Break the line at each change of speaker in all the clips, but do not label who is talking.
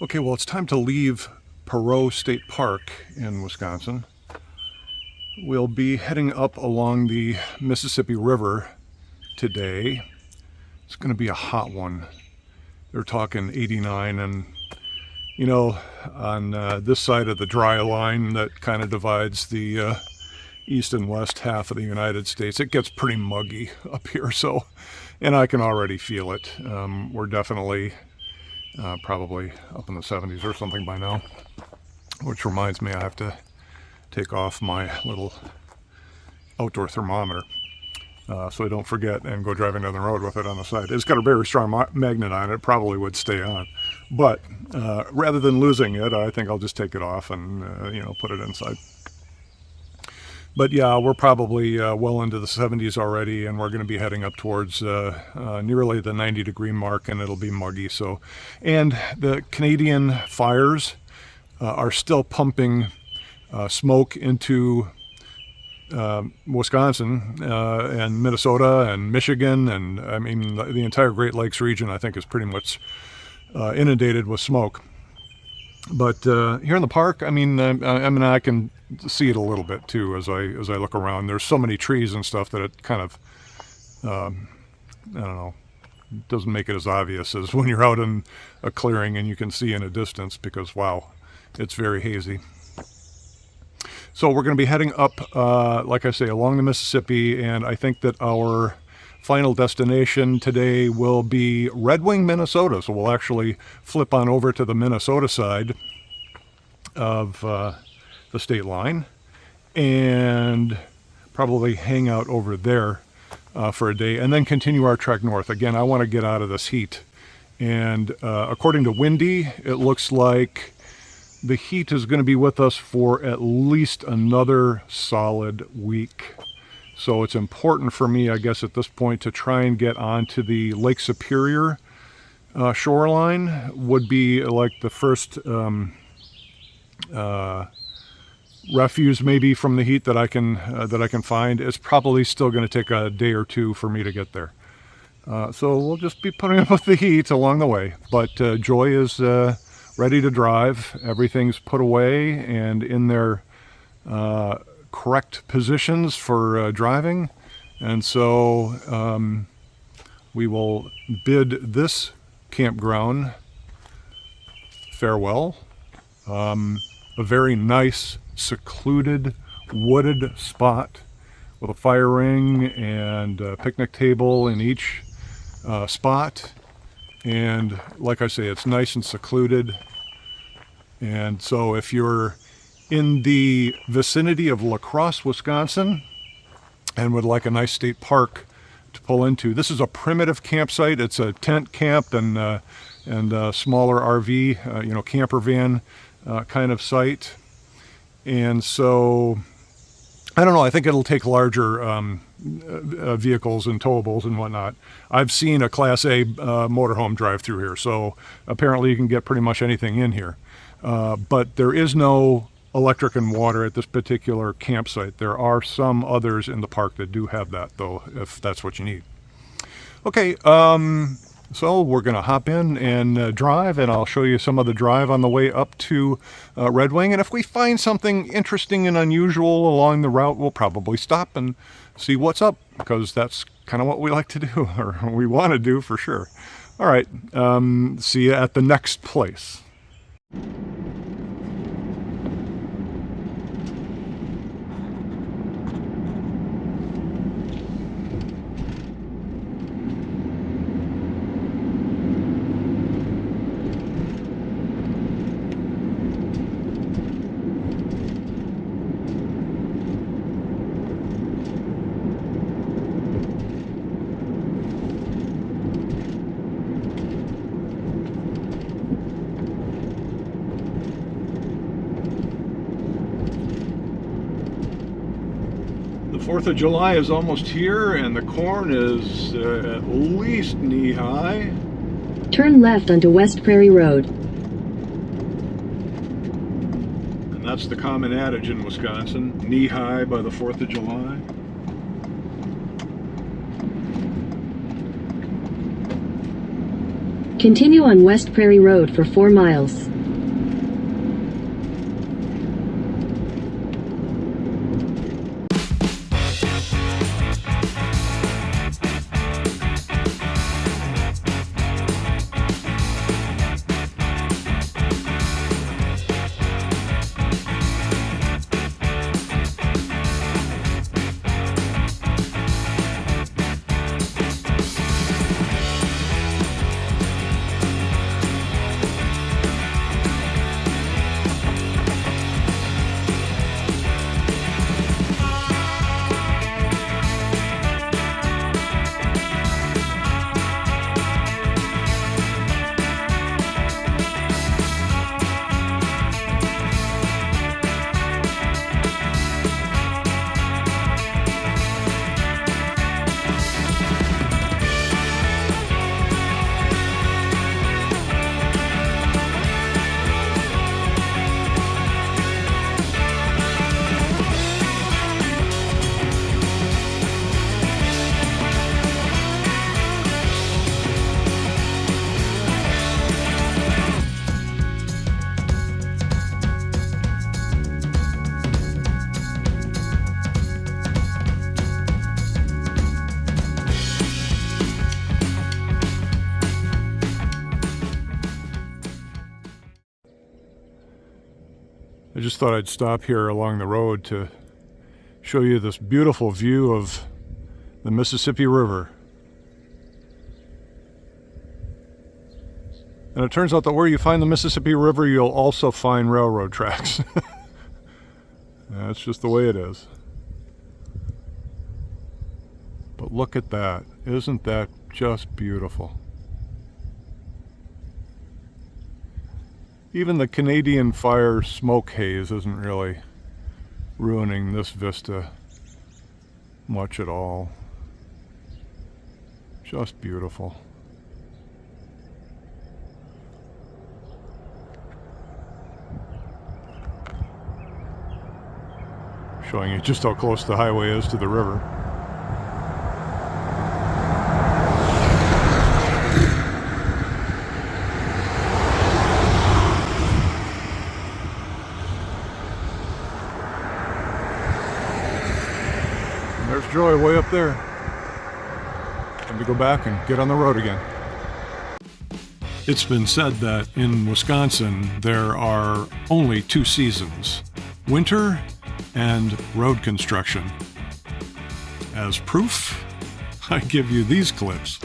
Okay, well, it's time to leave Perot State Park in Wisconsin. We'll be heading up along the Mississippi River today. It's going to be a hot one. They're talking 89, and you know, on this side of the dry line that kind of divides the east and west half of the United States, it gets pretty muggy up here. So, and I can already feel it. We're definitely probably up in the 70s or something by now, which reminds me I have to take off my little outdoor thermometer so I don't forget and go driving down the road with it on the side. It's got a very strong magnet on it. It probably would stay on, but rather than losing it, I think I'll just take it off and put it inside. But yeah, we're probably well into the 70s already, and we're going to be heading up towards nearly the 90-degree mark, and it'll be muggy. So, and the Canadian fires are still pumping smoke into Wisconsin and Minnesota and Michigan, and I mean the entire Great Lakes region, I think, is pretty much inundated with smoke. But here in the park, I mean, I can see it a little bit too as I look around. There's so many trees and stuff that it kind of I don't know, doesn't make it as obvious as when you're out in a clearing and you can see in a distance, because wow, it's very hazy. So we're going to be heading up, like I say, along the Mississippi, and I think that our final destination today will be Red Wing, Minnesota. So we'll actually flip on over to the Minnesota side of the state line and probably hang out over there for a day and then continue our trek north. Again, I want to get out of this heat. And according to Windy, it looks like the heat is going to be with us for at least another solid week. So it's important for me, I guess, at this point to try and get onto the Lake Superior shoreline. Would be like the first refuse maybe from the heat that I can find. It's probably still going to take a day or two for me to get there. So we'll just be putting up with the heat along the way. But Joy is ready to drive. Everything's put away and in their correct positions for driving, and so we will bid this campground farewell. A very nice, secluded, wooded spot with a fire ring and a picnic table in each spot. And like I say, it's nice and secluded. And so if you're in the vicinity of La Crosse, Wisconsin, and would like a nice state park to pull into, this is a primitive campsite. It's a tent camp and a smaller RV, camper van kind of site. And so, I don't know, I think it'll take larger vehicles and towables and whatnot. I've seen a Class A motorhome drive through here, so apparently you can get pretty much anything in here. But there is no electric and water at this particular campsite. There are some others in the park that do have that, though, if that's what you need. Okay, so we're going to hop in and drive, and I'll show you some of the drive on the way up to Red Wing. And if we find something interesting and unusual along the route, we'll probably stop and see what's up, because that's kind of what we like to do, or we want to do for sure. All right, see you at the next place. The 4th of July is almost here, and the corn is at least knee-high.
Turn left onto West Prairie Road.
And that's the common adage in Wisconsin, knee-high by the 4th of July.
Continue on West Prairie Road for 4 miles.
just thought I'd stop here along the road to show you this beautiful view of the Mississippi River. And it turns out that where you find the Mississippi River, you'll also find railroad tracks. That's just the way it is. But look at that. Isn't that just beautiful? Even the Canadian Fire smoke haze isn't really ruining this vista much at all. Just beautiful. Showing you just how close the highway is to the river. And there's Joy way up there. Time to go back and get on the road again. It's been said that in Wisconsin there are only two seasons: winter and road construction. As proof, I give you these clips.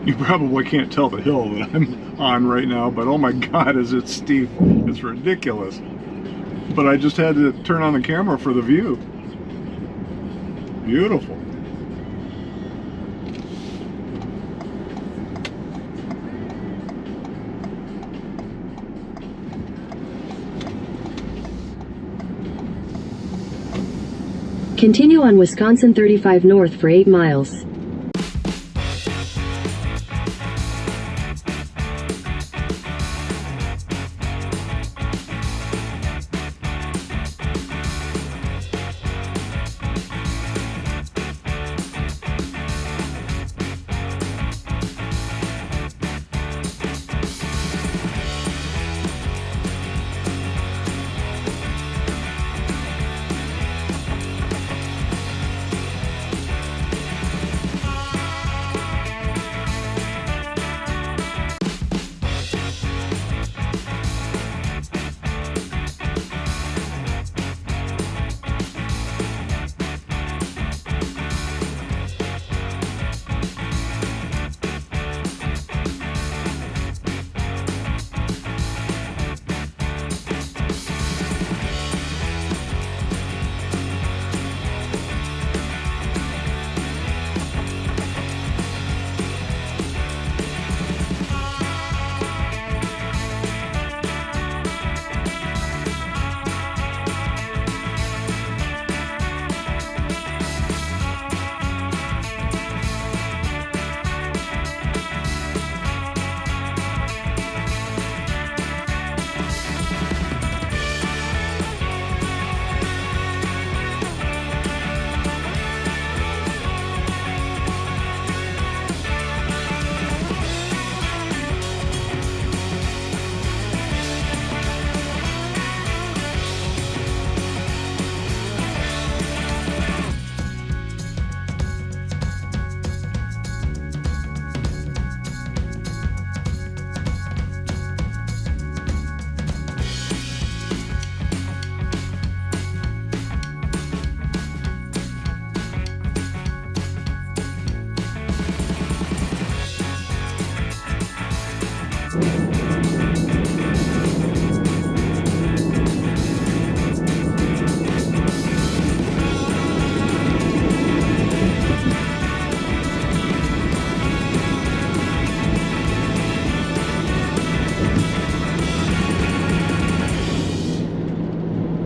You probably can't tell the hill that I'm on right now, but oh my God, is it steep. It's ridiculous. But I just had to turn on the camera for the view. Beautiful.
Continue on Wisconsin 35 North for 8 miles.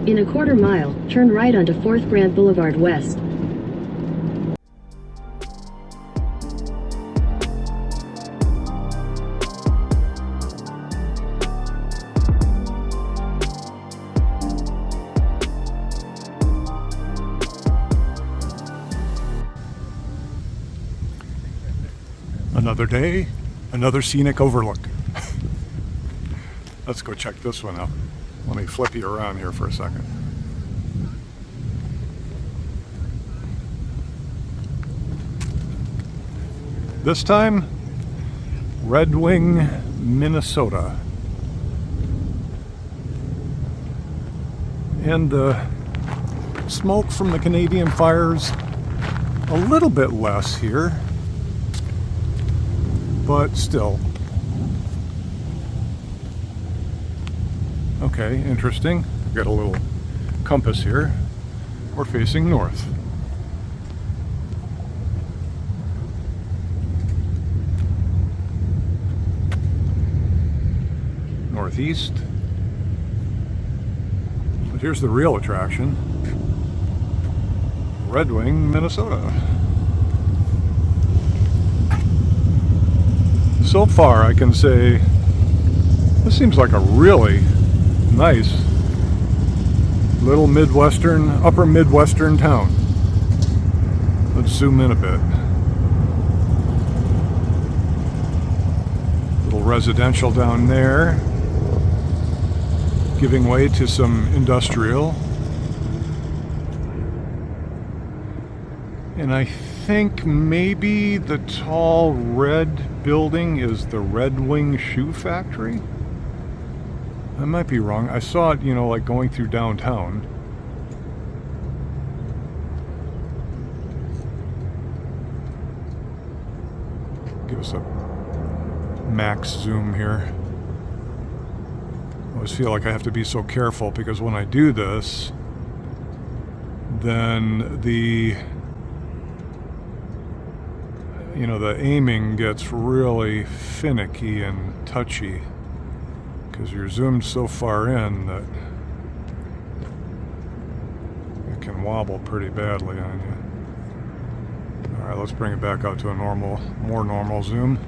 In a quarter mile, turn right onto 4th Grant Boulevard West.
Another day, another scenic overlook. Let's go check this one out. Let me flip you around here for a second. This time, Red Wing, Minnesota. And the smoke from the Canadian fires, a little bit less here, but still. Okay, interesting. Got a little compass here. We're facing north. Northeast. But here's the real attraction. Red Wing, Minnesota. So far, I can say this seems like a really nice little Midwestern, upper Midwestern town. Let's zoom in a bit. Little residential down there, giving way to some industrial. And I think maybe the tall red building is the Red Wing Shoe Factory. I might be wrong. I saw it, like going through downtown. Give us a max zoom here. I always feel like I have to be so careful because when I do this, then the aiming gets really finicky and touchy because you're zoomed so far in that it can can wobble pretty badly on you. All right, let's bring it back out to a more normal zoom.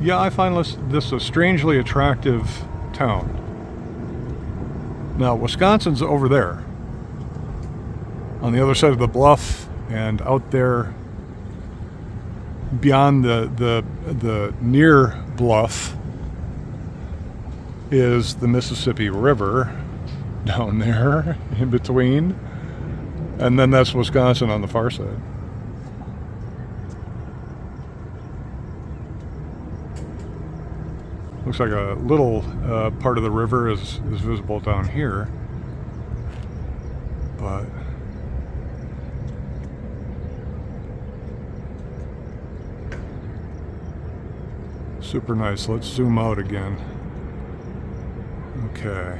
Yeah, I find this a strangely attractive town. Now, Wisconsin's over there, on the other side of the bluff, and out there beyond the near bluff is the Mississippi River down there in between, and then that's Wisconsin on the far side. Looks like a little part of the river is visible down here, but super nice. Let's zoom out again. Okay.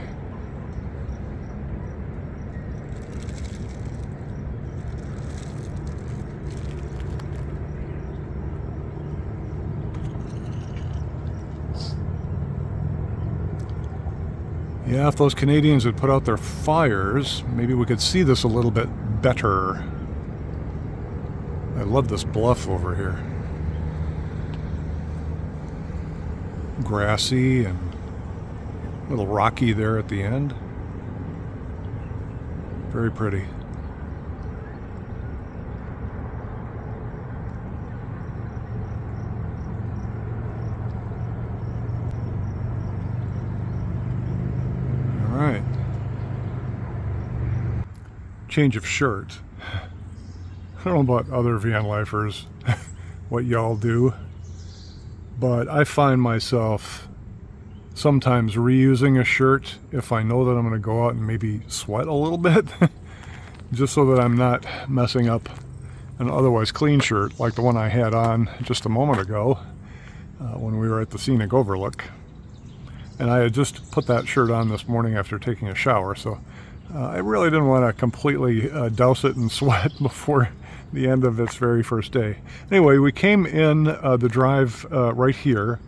Yeah, if those Canadians had put out their fires, maybe we could see this a little bit better. I love this bluff over here. Grassy and a little rocky there at the end. Very pretty. All right. Change of shirt. I don't know about other van lifers, what y'all do, but I find myself sometimes reusing a shirt if I know that I'm going to go out and maybe sweat a little bit, just so that I'm not messing up an otherwise clean shirt like the one I had on just a moment ago when we were at the scenic overlook. And I had just put that shirt on this morning after taking a shower, so I really didn't want to completely douse it in sweat before the end of its very first day. Anyway, we came in the drive right here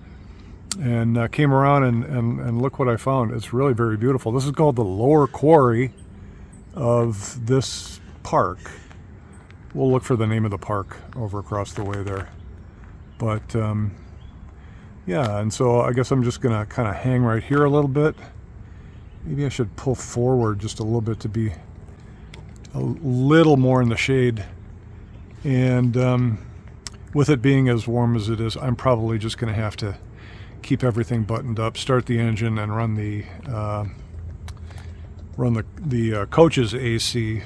and came around and look what I found. It's really very beautiful. This is called the lower quarry of this park. We'll look for the name of the park over across the way there. But yeah, and so I guess I'm just gonna kind of hang right here a little bit. Maybe I should pull forward just a little bit to be a little more in the shade. And with it being as warm as it is, I'm probably just going to have to keep everything buttoned up, start the engine, and run the coach's AC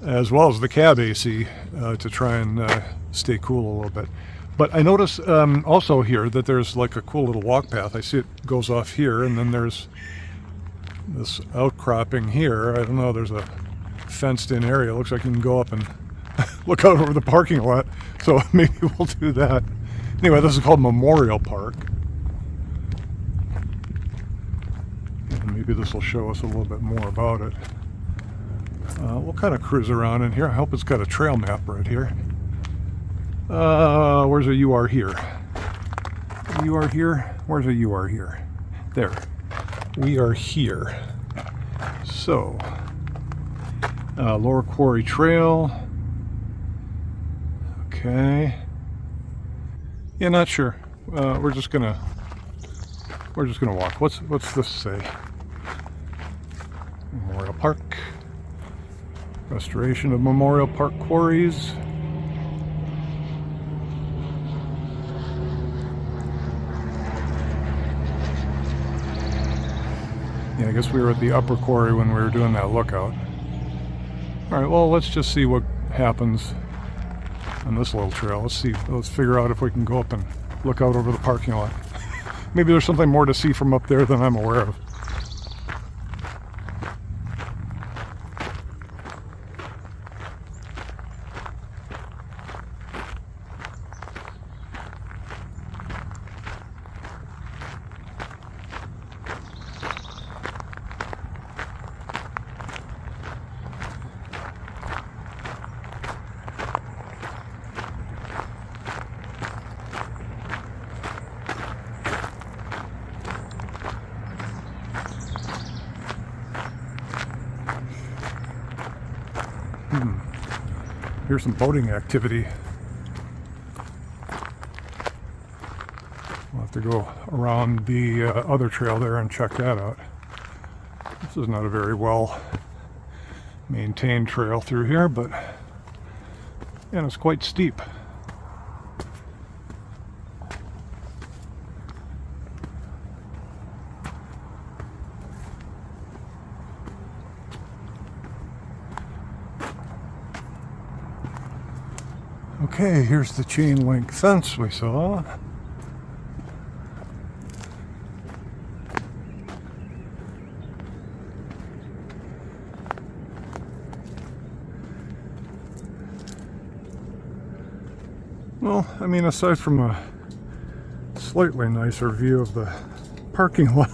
as well as the cab AC to try and stay cool a little bit. But I notice also here that there's like a cool little walk path. I see it goes off here, and then there's this outcropping here. I don't know, there's a fenced-in area. It looks like you can go up and look out over the parking lot, so maybe we'll do that. Anyway, this is called Memorial Park. And maybe this will show us a little bit more about it. We'll kind of cruise around in here. I hope it's got a trail map right here. Where's a you are here? You are here? Where's a you are here? There. We are here. So, Lower Quarry Trail. Okay. Yeah, not sure. We're just gonna walk. What's this say? Memorial Park. Restoration of Memorial Park quarries. Yeah, I guess we were at the upper quarry when we were doing that lookout. All right, well, let's just see what happens on this little trail. Let's figure out if we can go up and look out over the parking lot. Maybe there's something more to see from up there than I'm aware of. Here's some boating activity. We'll have to go around the other trail there and check that out. This is not a very well maintained trail through here, but and it's quite steep. Okay, here's the chain link fence we saw. Well, I mean, aside from a slightly nicer view of the parking lot,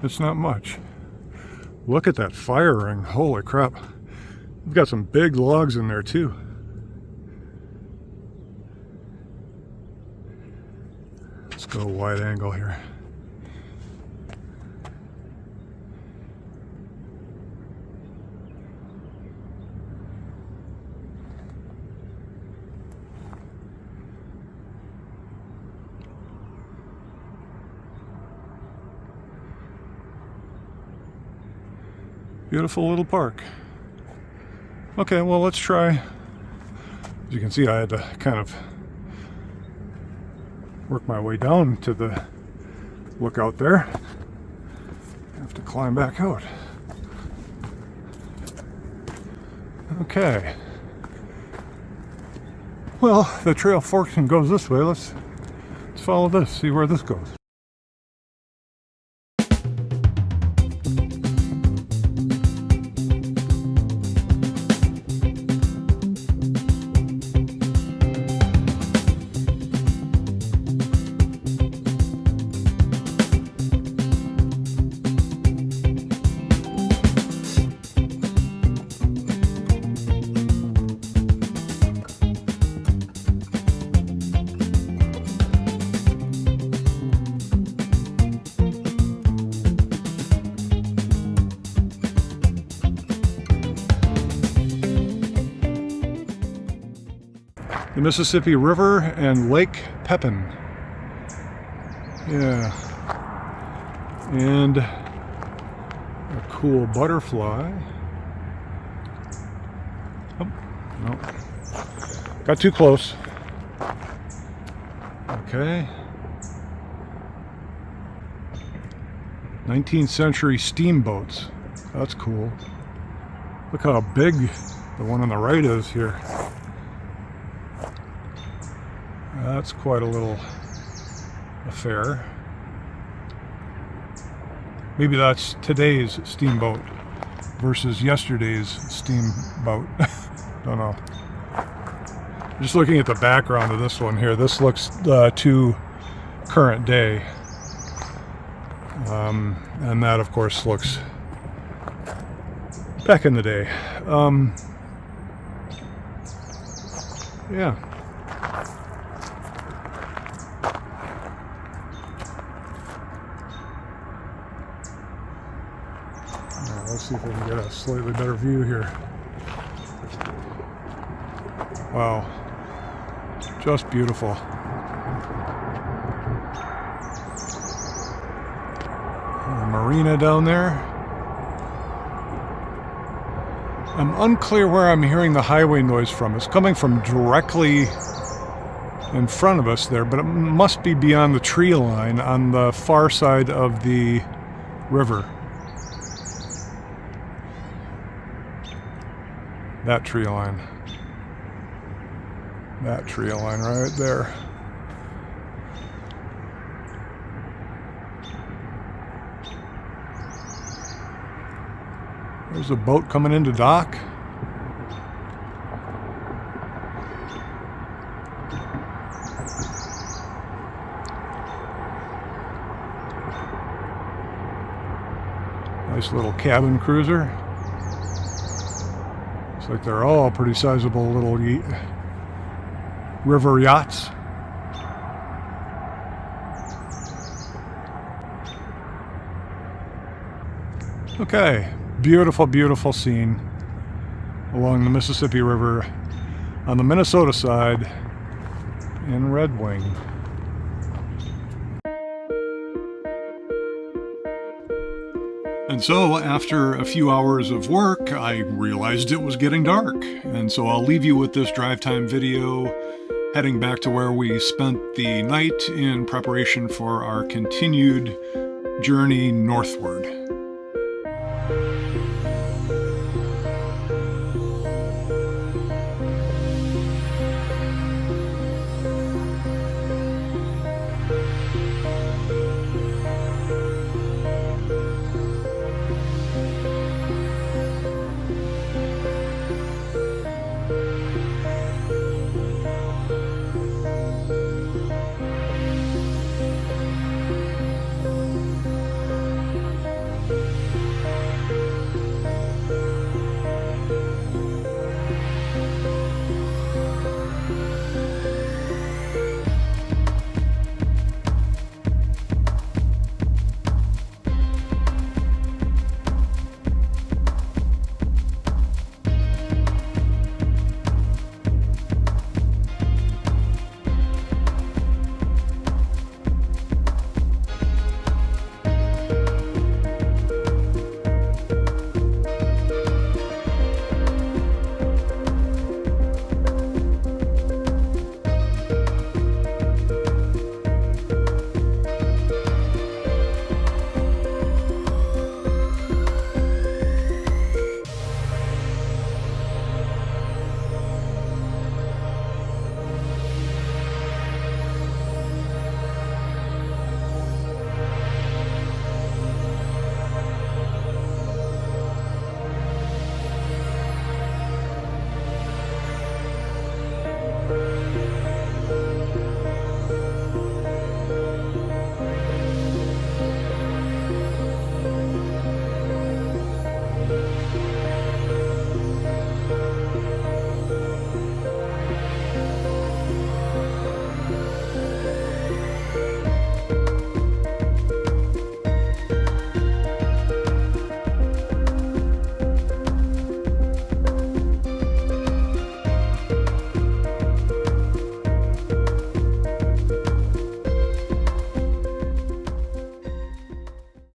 it's not much. Look at that fire ring. Holy crap. We've got some big logs in there too. Let's go wide angle here. Beautiful little park. Okay, well, let's try. As you can see, I had to kind of work my way down to the lookout there. Have to climb back out. Okay. Well, the trail forks and goes this way. Let's follow this, see where this goes. The Mississippi River and Lake Pepin. Yeah. And a cool butterfly. Oh, no. Got too close. Okay. 19th century steamboats. That's cool. Look how big the one on the right is here. That's quite a little affair. Maybe that's today's steamboat versus yesterday's steamboat. Don't know. Just looking at the background of this one here, this looks to current day. And that, of course, looks back in the day. Yeah. Let's see if we can get a slightly better view here. Wow. Just beautiful. A marina down there. I'm unclear where I'm hearing the highway noise from. It's coming from directly in front of us there, but it must be beyond the tree line on the far side of the river. That tree line. That tree line right there. There's a boat coming into dock. Nice little cabin cruiser. Looks like they're all pretty sizable little river yachts. Okay, beautiful, beautiful scene along the Mississippi River on the Minnesota side in Red Wing. And so after a few hours of work, I realized it was getting dark. And so I'll leave you with this drive time video heading back to where we spent the night in preparation for our continued journey northward.